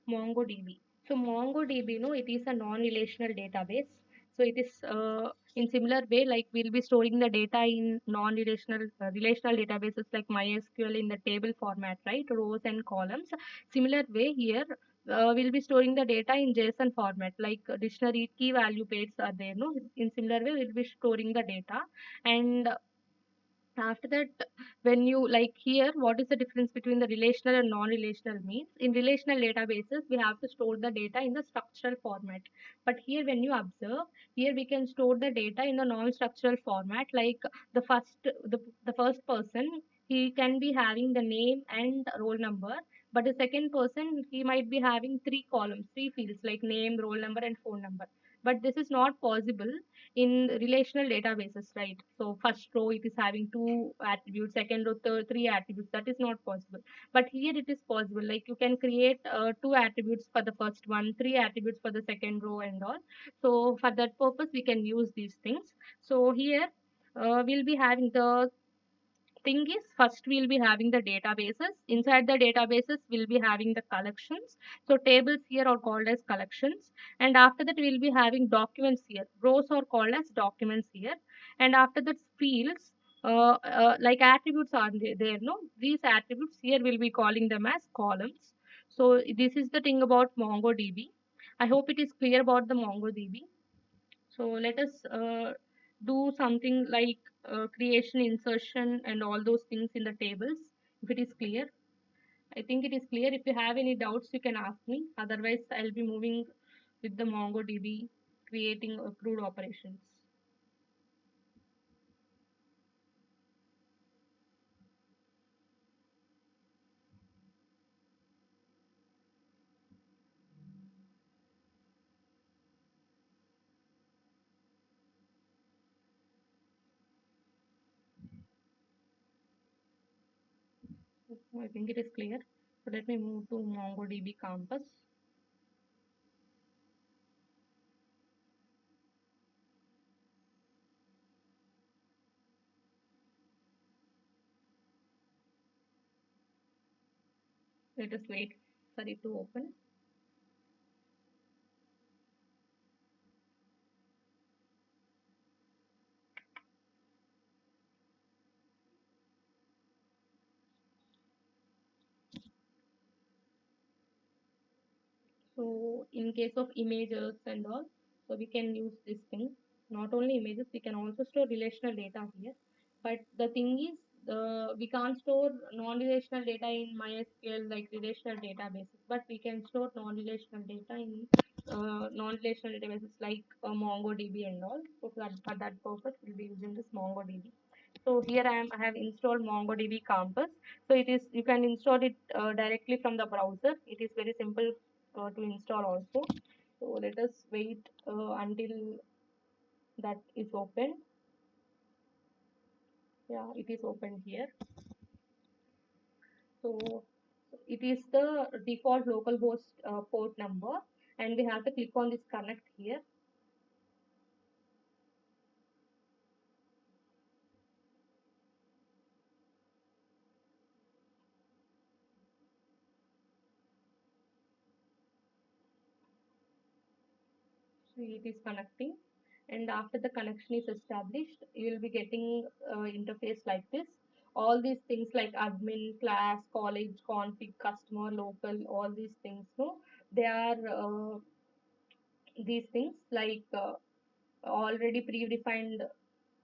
MongoDB. So MongoDB, no, it is a non-relational database. So it is in similar way, like we'll be storing the data in non-relational relational databases like MySQL in the table format, right? Rows and columns. Similar way here, we'll be storing the data in JSON format, like dictionary key value pairs are there. No, in similar way, we'll be storing the data, and after that, when you like here, what is the difference between the relational and non-relational means? In relational databases, we have to store the data in the structural format, but here when you observe, here we can store the data in the non-structural format, like the first person, he can be having the name and roll number, but the second person, he might be having three columns, three fields like name, roll number and phone number. But this is not possible in relational databases, right? So first row it is having two attributes, second row three attributes. That is not possible. But here it is possible. Like you can create two attributes for the first one, three attributes for the second row, and all. So for that purpose, we can use these things. So here we'll be having the thing is, first we'll be having the databases. Inside the databases we'll be having the collections. So tables here are called as collections, and after that we'll be having documents here. Rows are called as documents here, and after that fields, like attributes are there, no, these attributes here we'll be calling them as columns. So this is the thing about MongoDB. I hope it is clear about the MongoDB. So let us do something like creation, insertion, and all those things in the tables. If it is clear, I think it is clear. If you have any doubts, you can ask me. Otherwise, I'll be moving with the MongoDB, creating crude operations. I think it is clear. So let me move to MongoDB campus. Let us wait for it to open. So in case of images and all, so we can use this thing. Not only images, we can also store relational data here. But the thing is, we can't store non-relational data in MySQL like relational databases, but we can store non-relational data in non-relational databases like MongoDB and all. So for that purpose, we'll be using this MongoDB. So here I have installed MongoDB campus. So it is, you can install it directly from the browser. It is very simple to install also. So let us wait until that is open. Yeah, it is open here. So it is the default localhost port number, and we have to click on this connect here. So it is connecting, and after the connection is established, you will be getting interface like this. All these things like admin, class, college, config, customer, local, all these things, no, they are these things like already predefined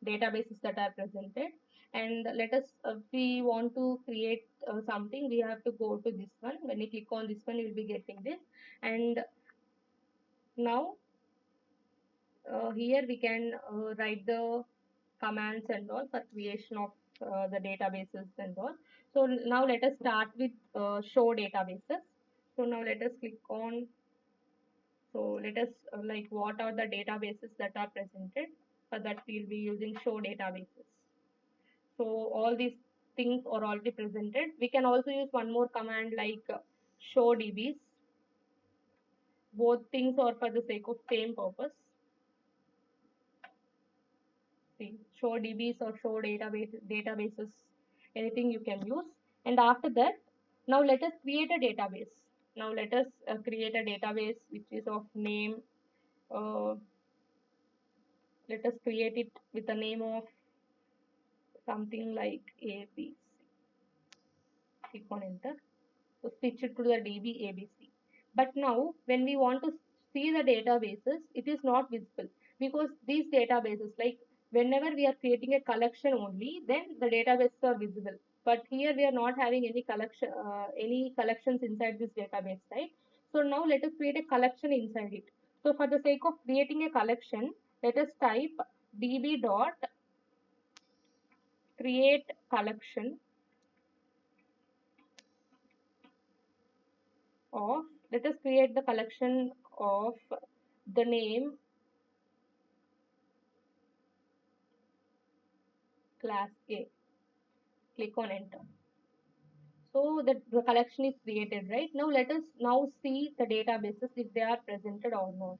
databases that are presented. And let us, we want to create something, we have to go to this one. When you click on this one, you will be getting this. And now here we can write the commands and all for creation of the databases and all. So now let us start with show databases. So now let us click on, so let us like what are the databases that are presented. For that we'll be using show databases. So all these things are already presented. We can also use one more command like show dbs. Both things are for the sake of same purpose. See, show dbs or show databases, anything you can use. And after that, now let us create a database. Now let us create a database which is of name. Uh, Let us create it with a name of something like ABC. Click on enter. So switch it to the DB ABC. But now when we want to see the databases, it is not visible because these databases, like whenever we are creating a collection only, then the databases are visible. But here we are not having any collections inside this database, right? So now let us create a collection inside it. So for the sake of creating a collection, let us type db dot create collection of, let us create the collection of the name class A. Click on enter. So that the collection is created, right? Now let us now see the databases if they are presented or not.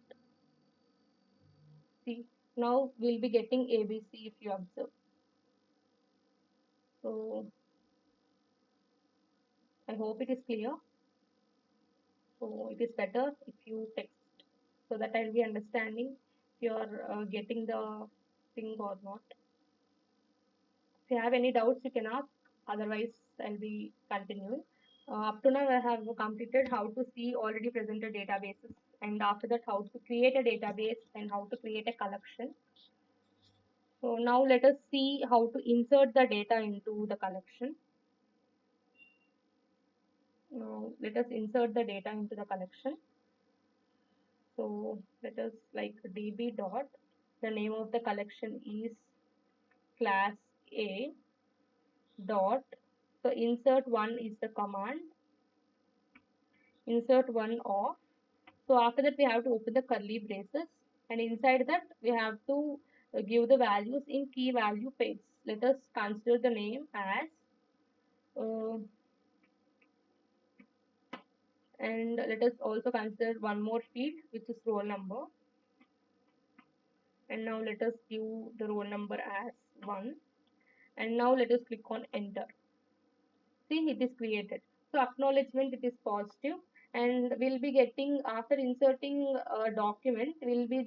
See, now we'll be getting ABC if you observe. So I hope it is clear. So it is better if you text so that I'll be understanding if you're getting the thing or not. If you have any doubts, you can ask. Otherwise, I'll be continuing. Up to now, I have completed how to see already presented databases, and after that, how to create a database and how to create a collection. So now let us see how to insert the data into the collection. Now let us insert the data into the collection. So let us like db dot, the name of the collection is class A dot. So insert one is the command, insert one of. So after that we have to open the curly braces, and inside that we have to give the values in key value pairs. Let us consider the name as uh, and let us also consider one more field which is roll number, and now let us give the roll number as 1, and now let us click on enter. See, it is created. So acknowledgement, it is positive, and we'll be getting, after inserting a document, we'll be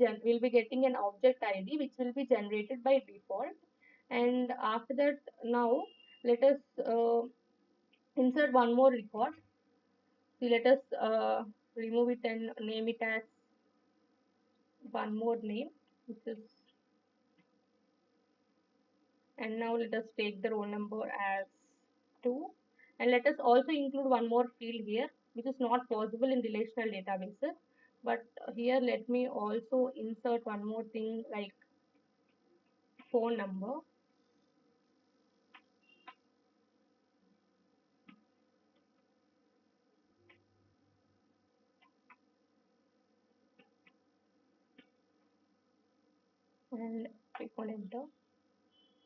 getting an object ID which will be generated by default. And after that, now let us insert one more record. So let us remove it and name it as one more name, which is, and now let us take the roll number as 2, and let us also include one more field here which is not possible in relational databases, but here let me also insert one more thing like phone number, and click on enter.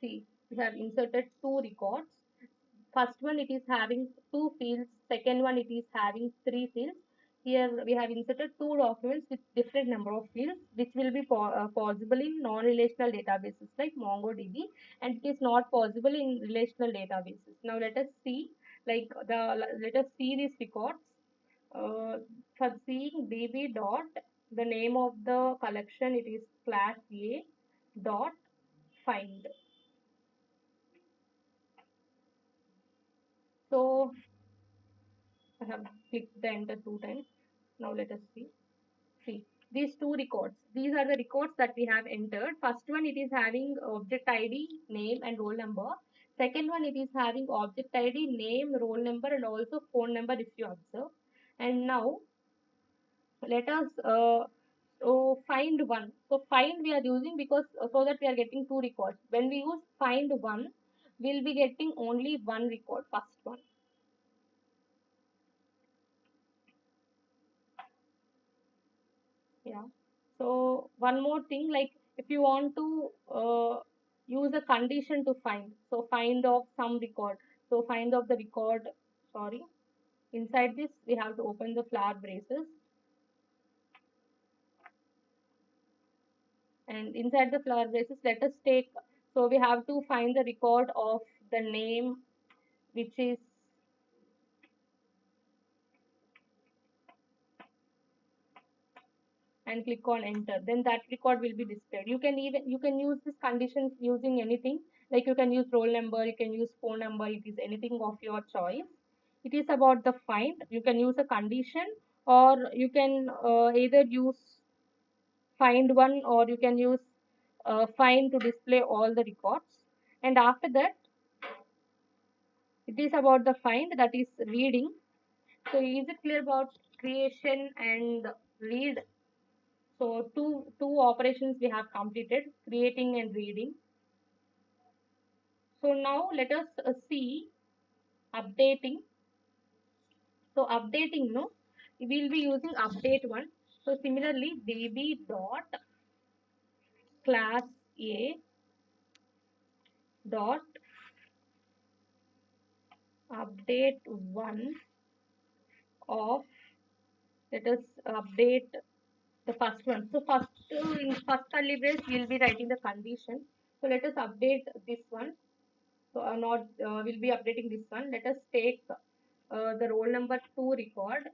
See, we have inserted two records. First one, it is having two fields. Second one, it is having three fields. Here we have inserted two documents with different number of fields, which will be possible in non-relational databases like MongoDB, and it is not possible in relational databases. Now let us see, let us see these records. For seeing db dot, the name of the collection, it is class A dot find. So I have clicked the enter 2 times. Now let us see. See, these two records. These are the records that we have entered. First one, it is having object ID, name and roll number. Second one, it is having object ID, name, roll number and also phone number if you observe. And now let us find one. So find we are using because so that we are getting two records. When we use find one, we'll be getting only one record, first one. Yeah. So one more thing, like if you want to use a condition to find, so find of some record. So find of the record, sorry. Inside this, we have to open the flower braces, and inside the flower braces, let us take. So we have to find the record of the name, which is and click on enter, then that record will be displayed. You can use these conditions using anything, like you can use roll number, you can use phone number, it is anything of your choice. It is about the find. You can use a condition, or you can either use find one, or you can use find to display all the records. And after that, it is about the find, that is reading. So is it clear about creation and read? So two operations we have completed, creating and reading. So now let us see updating. So updating, no, we will be using update one. So similarly, db dot class a dot update one of, let us update the first one. So first, in first curly brace we will be writing the condition. So let us update this one. So not we'll be updating this one. Let us take the roll number 2 record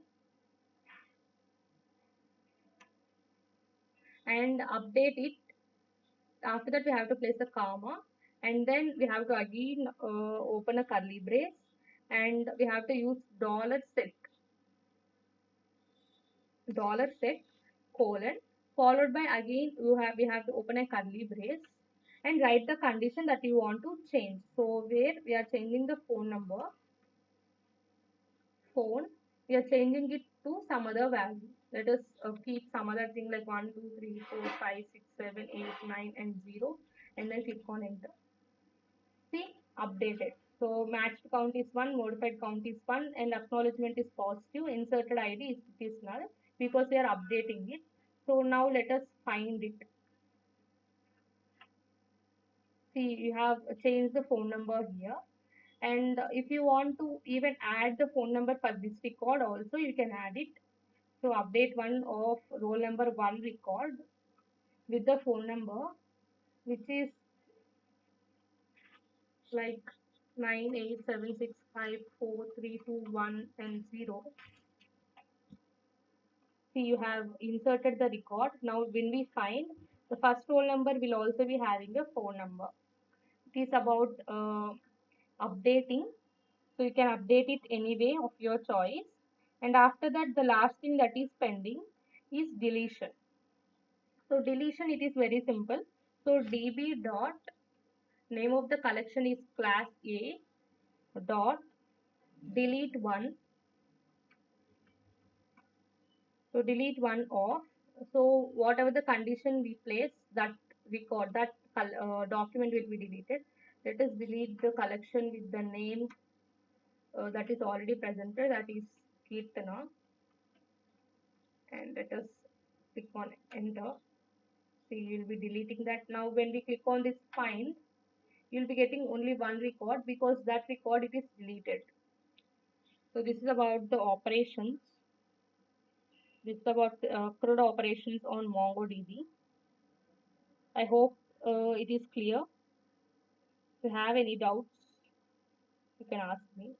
and update it. After that we have to place a comma, and then we have to again open a curly brace, and we have to use $set colon, followed by again we have to open a curly brace and write the condition that you want to change. So where we are changing the phone number, phone, we are changing it to some other value. Let us keep some other thing like 1 2 3 4 5 6 7 8 9 and 0, and then click on enter. See, updated. So matched count is 1, modified count is 1, and acknowledgement is positive. Inserted id is null, because we are updating it. So now let us find it. See, you have changed the phone number here, and if you want to even add the phone number for this record also, you can add it. So update one of roll number 1 record with the phone number, which is like 987654321 and 0. See, you have inserted the record. Now when we find, the first roll number will also be having a phone number. It is about updating. So you can update it any way of your choice. And after that, the last thing that is pending is deletion. So deletion, it is very simple. So db dot name of the collection is class A dot delete one. So delete one of, so whatever the condition we place, that record, that document will be deleted. Let us delete the collection with the name that is already presented, that is Kirtana, and let us click on enter. So you will be deleting that. Now when we click on this find, you will be getting only one record, because that record it is deleted. So this is about the operations. This is about CRUD operations on MongoDB. I hope it is clear. If you have any doubts, you can ask me.